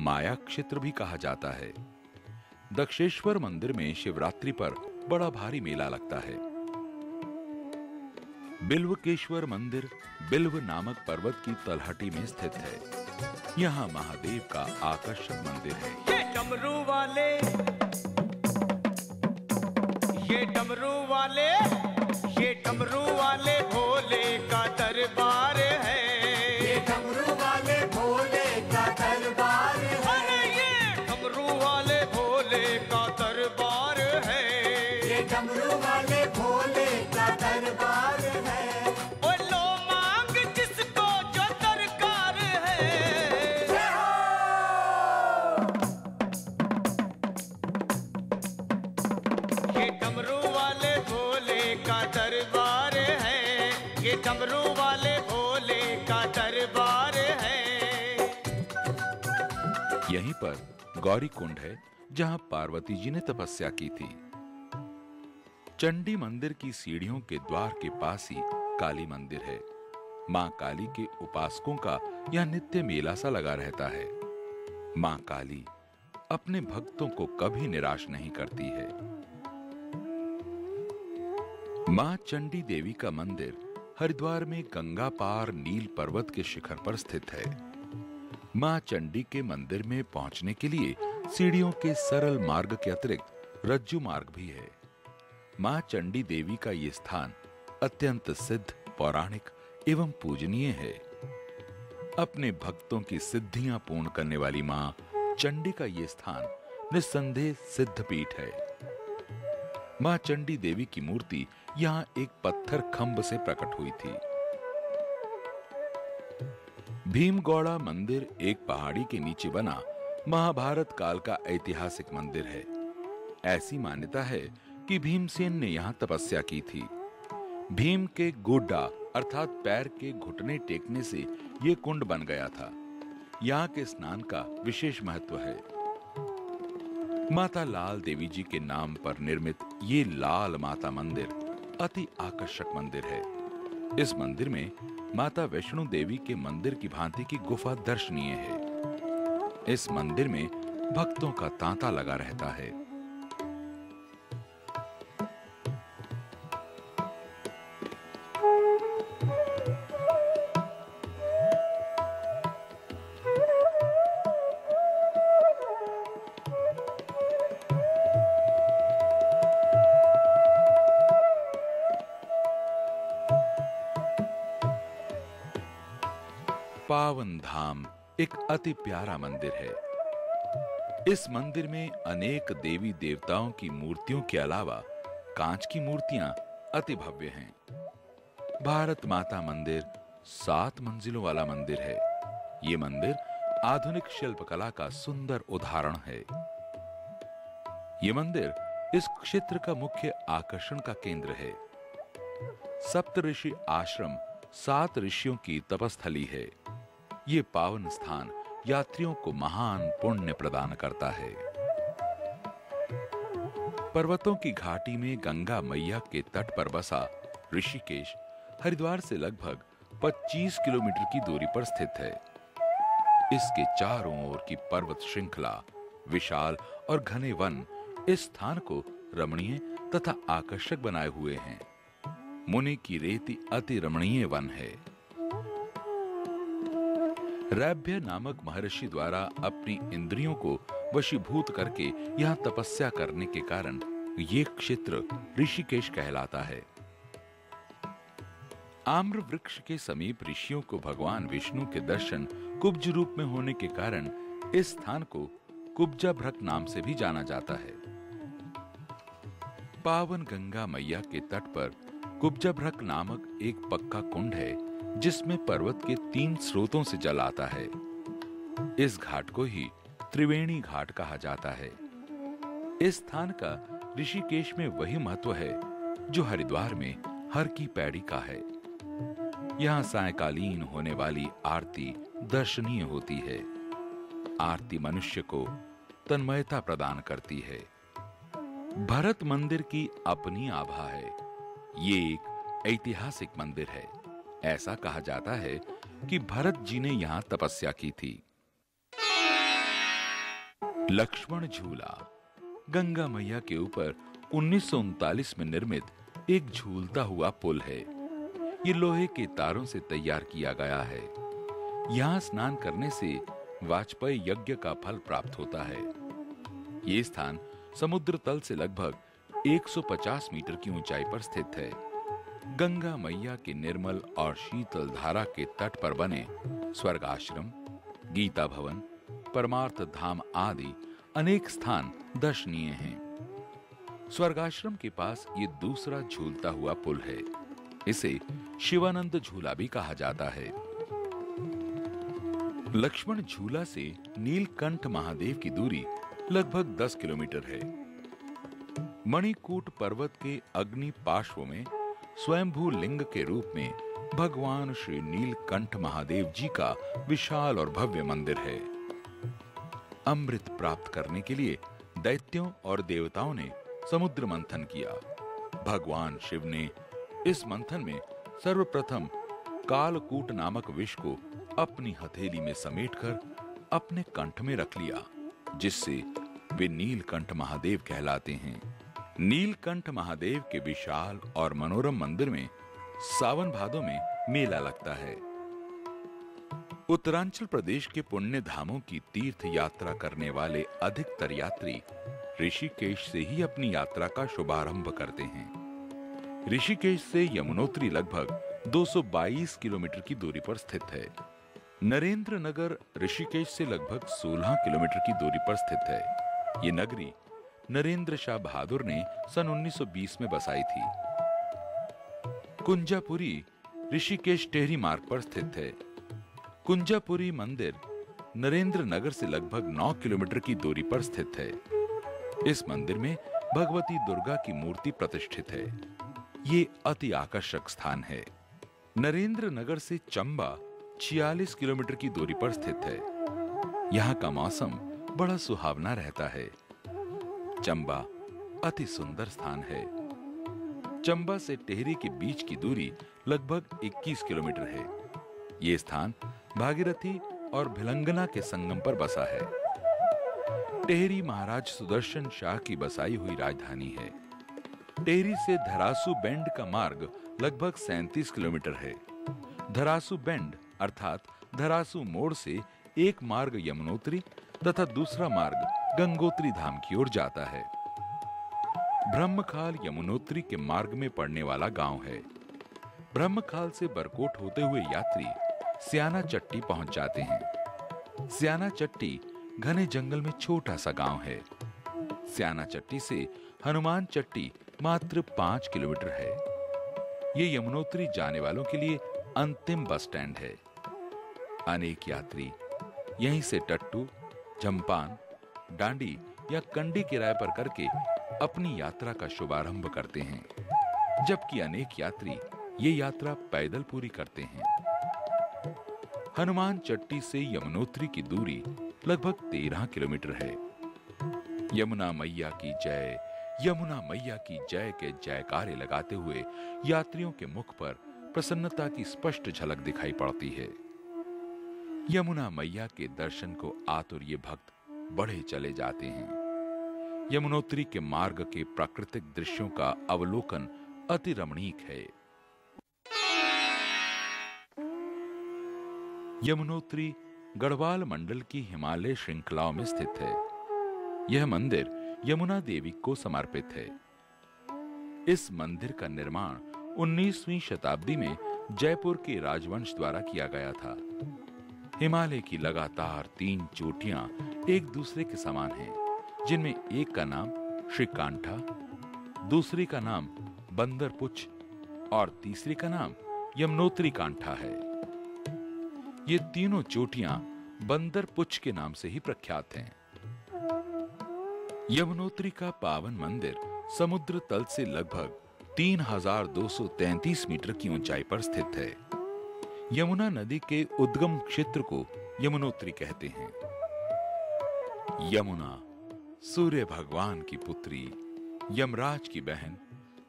माया क्षेत्र भी कहा जाता है। दक्षेश्वर मंदिर में शिवरात्रि पर बड़ा भारी मेला लगता है। बिल्वकेश्वर मंदिर बिल्व नामक पर्वत की तलहटी में स्थित है। यहाँ महादेव का आकर्षक मंदिर है। ये डमरू वाले, ये डमरू वाले, ये डमरू वाले भोले का दरबार है। ये डमरू वाले भोले का दरबार है। अरे ये डमरू वाले भोले का दरबार है। ये डमरू वाले भोले का दरबार है। ओ लो मांग जिसको जो दरकार है। जय हो। ये डमरू वाले भोले का दरबार है। ये डमरू वाले भोले का दरबार है। यहीं पर गौरी कुंड है, जहां पार्वती जी ने तपस्या की थी। चंडी मंदिर की सीढ़ियों के द्वार के पास ही काली मंदिर है। मां काली के उपासकों का यह नित्य मेला सा लगा रहता है। मां काली अपने भक्तों को कभी निराश नहीं करती है। मां चंडी देवी का मंदिर हरिद्वार में गंगा पार नील पर्वत के शिखर पर स्थित है। मां चंडी के मंदिर में पहुंचने के लिए सीढ़ियों के सरल मार्ग के अतिरिक्त रज्जू मार्ग भी है। मां चंडी देवी का ये स्थान अत्यंत सिद्ध, पौराणिक एवं पूजनीय है। अपने भक्तों की सिद्धियां पूर्ण करने वाली मां चंडी का ये स्थान निस्संदेह सिद्ध पीठ है। मां चंडी देवी की मूर्ति यहां एक पत्थर खंभ से प्रकट हुई थी। भीमगौड़ा मंदिर एक पहाड़ी के नीचे बना महाभारत काल का ऐतिहासिक मंदिर है। ऐसी मान्यता है कि भीमसेन ने यहां तपस्या की थी। भीम के गोड्डा अर्थात पैर के घुटने टेकने से यह कुंड बन गया था। यहाँ के स्नान का विशेष महत्व है। माता लाल देवी जी के नाम पर निर्मित ये लाल माता मंदिर अति आकर्षक मंदिर है। इस मंदिर में माता वैष्णो देवी के मंदिर की भांति की गुफा दर्शनीय है। इस मंदिर में भक्तों का तांता लगा रहता है। पावन धाम एक अति प्यारा मंदिर है। इस मंदिर में अनेक देवी देवताओं की मूर्तियों के अलावा कांच की मूर्तियां अति भव्य हैं। भारत माता मंदिर 7 मंजिलों वाला मंदिर है। ये मंदिर आधुनिक शिल्पकला का सुंदर उदाहरण है। ये मंदिर इस क्षेत्र का मुख्य आकर्षण का केंद्र है। सप्तऋषि आश्रम 7 ऋषियों की तपस्थली है। ये पावन स्थान यात्रियों को महान पुण्य प्रदान करता है। पर्वतों की घाटी में गंगा मैया के तट पर बसा ऋषिकेश हरिद्वार से लगभग 25 किलोमीटर की दूरी पर स्थित है। इसके चारों ओर की पर्वत श्रृंखला, विशाल और घने वन इस स्थान को रमणीय तथा आकर्षक बनाए हुए हैं। मुनि की रेती अति रमणीय वन है। रैभ्य नामक महर्षि द्वारा अपनी इंद्रियों को वशीभूत करके यहाँ तपस्या करने के कारण ये क्षेत्र ऋषिकेश कहलाता है। आम्र वृक्ष के समीप ऋषियों को भगवान विष्णु के दर्शन कुब्ज रूप में होने के कारण इस स्थान को कुब्जाभ्रक नाम से भी जाना जाता है। पावन गंगा मैया के तट पर कुब्जाभ्रक नामक एक पक्का कुंड है, जिसमें पर्वत के 3 स्रोतों से जल आता है। इस घाट को ही त्रिवेणी घाट कहा जाता है। इस स्थान का ऋषिकेश में वही महत्व है जो हरिद्वार में हर की पैड़ी का है। यहाँ सायंकालीन होने वाली आरती दर्शनीय होती है। आरती मनुष्य को तन्मयता प्रदान करती है। भरत मंदिर की अपनी आभा है। ये एक ऐतिहासिक मंदिर है। ऐसा कहा जाता है कि भरत जी ने यहाँ तपस्या की थी। लक्ष्मण झूला गंगा मैया के ऊपर 1939 में निर्मित एक झूलता हुआ पुल है। ये लोहे के तारों से तैयार किया गया है। यहाँ स्नान करने से वाजपेयी यज्ञ का फल प्राप्त होता है। ये स्थान समुद्र तल से लगभग 150 मीटर की ऊंचाई पर स्थित है। गंगा मैया के निर्मल और शीतल धारा के तट पर बने स्वर्ग आश्रम, गीता भवन, परमार्थ धाम आदि अनेक स्थान दर्शनीय हैं। स्वर्गाश्रम के पास ये दूसरा झूलता हुआ पुल है। इसे शिवानंद झूला भी कहा जाता है। लक्ष्मण झूला से नीलकंठ महादेव की दूरी लगभग 10 किलोमीटर है। मणिकूट पर्वत के अग्नि पार्श्व में स्वयंभू लिंग के रूप में भगवान श्री नीलकंठ महादेव जी का विशाल और भव्य मंदिर है। अमृत प्राप्त करने के लिए दैत्यों और देवताओं ने समुद्र मंथन किया। भगवान शिव ने इस मंथन में सर्वप्रथम कालकूट नामक विष को अपनी हथेली में समेटकर अपने कंठ में रख लिया, जिससे वे नीलकंठ महादेव कहलाते हैं। नीलकंठ महादेव के विशाल और मनोरम मंदिर में सावन भादों में मेला लगता है। उत्तरांचल प्रदेश के पुण्य धामों की तीर्थ यात्रा करने वाले अधिकतर यात्री ऋषिकेश से ही अपनी यात्रा का शुभारंभ करते हैं। ऋषिकेश से यमुनोत्री लगभग 222 किलोमीटर की दूरी पर स्थित है। नरेंद्र नगर ऋषिकेश से लगभग 16 किलोमीटर की दूरी पर स्थित है। ये नगरी नरेंद्र शाह बहादुर ने सन 1920 में बसाई थी। कुंजापुरी ऋषिकेश टेहरी मार्ग पर स्थित है। कुंजापुरी मंदिर नरेंद्र नगर से लगभग 9 किलोमीटर की दूरी पर स्थित है। इस मंदिर में भगवती दुर्गा की मूर्ति प्रतिष्ठित है। ये अति आकर्षक स्थान है। नरेंद्र नगर से चंबा 46 किलोमीटर की दूरी पर स्थित है। यहाँ का मौसम बड़ा सुहावना रहता है। चंबा अति सुंदर स्थान है। चंबा से टेहरी के बीच की दूरी लगभग 21 किलोमीटर है। ये स्थान भागीरथी और भिलंगना के संगम पर बसा है। टेहरी महाराज सुदर्शन शाह की बसाई हुई राजधानी है। टेहरी से धरासू बेंड का मार्ग लगभग 37 किलोमीटर है। धरासू बेंड अर्थात धरासू मोड़ से एक मार्ग यमुनोत्री तथा दूसरा मार्ग गंगोत्री धाम की ओर जाता है। ब्रह्मखाल यमुनोत्री के मार्ग में पड़ने वाला गांव है। ब्रह्मखाल से बरकोट होते हुए यात्री स्याना चट्टी पहुंच जाते हैं। स्याना चट्टी घने जंगल में छोटा सा गांव है। स्याना चट्टी से हनुमान चट्टी मात्र 5 किलोमीटर है। ये यमुनोत्री जाने वालों के लिए अंतिम बस स्टैंड है। अनेक यात्री यहीं से टट्टू, झंपान, डांडी या कंडी किराए पर करके अपनी यात्रा का शुभारंभ करते हैं, जबकि अनेक यात्री ये यात्रा पैदल पूरी करते हैं। हनुमान चट्टी से यमुनोत्री की दूरी लगभग 13 किलोमीटर है। यमुना मैया की जय, यमुना मैया की जय के जयकारे लगाते हुए यात्रियों के मुख पर प्रसन्नता की स्पष्ट झलक दिखाई पड़ती है। यमुना मैया के दर्शन को आतुर ये भक्त बढ़े चले जाते हैं। यमुनोत्री के मार्ग के प्राकृतिक दृश्यों का अवलोकन अति रमणीक है। यमुनोत्री गढ़वाल मंडल की हिमालय श्रृंखलाओं में स्थित है। यह मंदिर यमुना देवी को समर्पित है। इस मंदिर का निर्माण 19वीं शताब्दी में जयपुर के राजवंश द्वारा किया गया था। हिमालय की लगातार 3 चोटियां एक दूसरे के समान हैं, जिनमें एक का नाम श्रीकांठा, दूसरी का नाम बंदरपुछ और तीसरी का नाम यमुनोत्री कांठा है। ये तीनों चोटियां बंदरपुछ के नाम से ही प्रख्यात हैं। यमुनोत्री का पावन मंदिर समुद्र तल से लगभग 3233 मीटर की ऊंचाई पर स्थित है। यमुना नदी के उद्गम क्षेत्र को यमुनोत्री कहते हैं। यमुना सूर्य भगवान की पुत्री, यमराज की बहन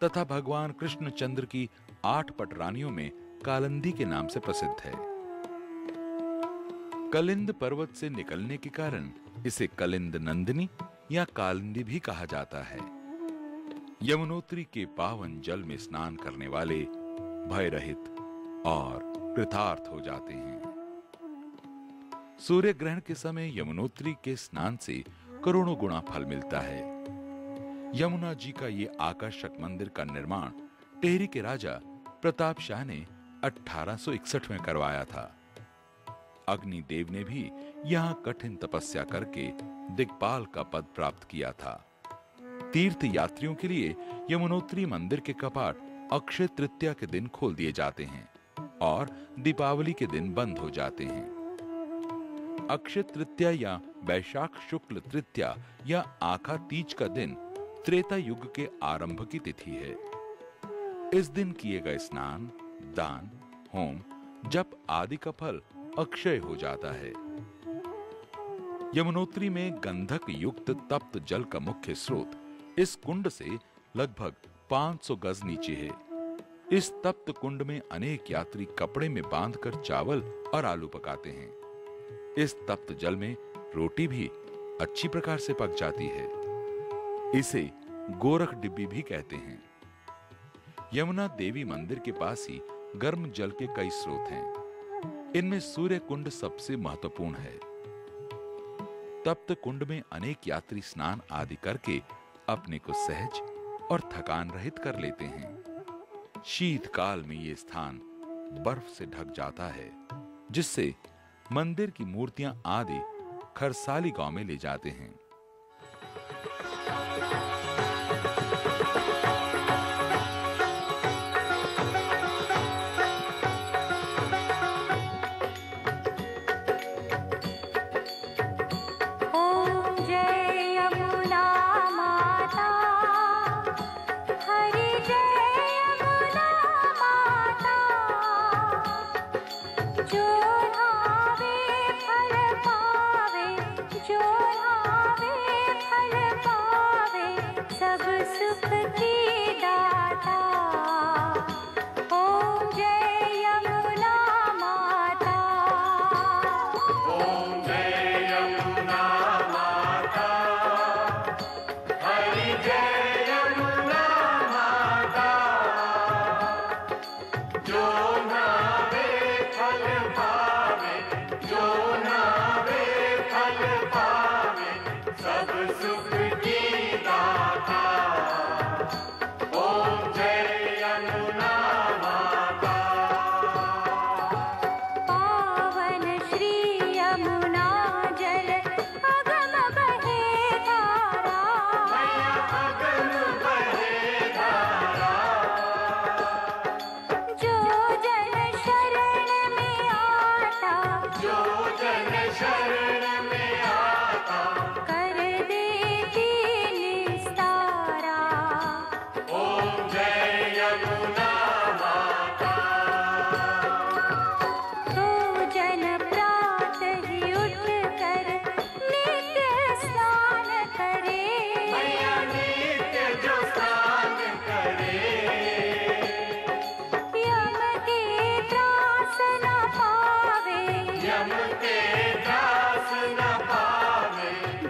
तथा भगवान कृष्णचंद्र की 8 पटरानियों में कालिंदी के नाम से प्रसिद्ध है। कलिंद पर्वत से निकलने के कारण इसे कलिंद नंदिनी या कालिंदी भी कहा जाता है। यमुनोत्री के पावन जल में स्नान करने वाले भय रहित और कृतार्थ हो जाते हैं। सूर्य ग्रहण के समय यमुनोत्री के स्नान से करोड़ों गुना फल मिलता है। यमुना जी का ये आकर्षक मंदिर का निर्माण टेहरी के राजा प्रताप शाह ने 1861 में करवाया था। अग्निदेव ने भी यहां कठिन तपस्या करके दिक्पाल का पद प्राप्त किया था। तीर्थ यात्रियों के लिए यमुनोत्री मंदिर के कपाट अक्षय तृतीया के दिन खोल दिए जाते हैं और दीपावली के दिन बंद हो जाते हैं। अक्षय तृतीया या वैशाख शुक्ल तृतीया या आखा तीज का दिन त्रेता युग के आरंभ की तिथि है। इस दिन किए गए स्नान, दान, होम, जप आदि का फल अक्षय हो जाता है। यमुनोत्री में गंधक युक्त तप्त जल का मुख्य स्रोत इस कुंड से लगभग 500 गज नीचे है। इस तप्त कुंड में अनेक यात्री कपड़े में बांधकर चावल और आलू पकाते हैं। इस तप्त जल में रोटी भी अच्छी प्रकार से पक जाती है। इसे गोरख डिब्बी भी कहते हैं। यमुना देवी मंदिर के पास ही गर्म जल के कई स्रोत हैं। इनमें सूर्य कुंड सबसे महत्वपूर्ण है। तप्त कुंड में अनेक यात्री स्नान आदि करके अपने को सहज और थकान रहित कर लेते हैं। शीतकाल में ये स्थान बर्फ से ढक जाता है, जिससे मंदिर की मूर्तियां आदि खरसाली गांव में ले जाते हैं।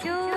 जो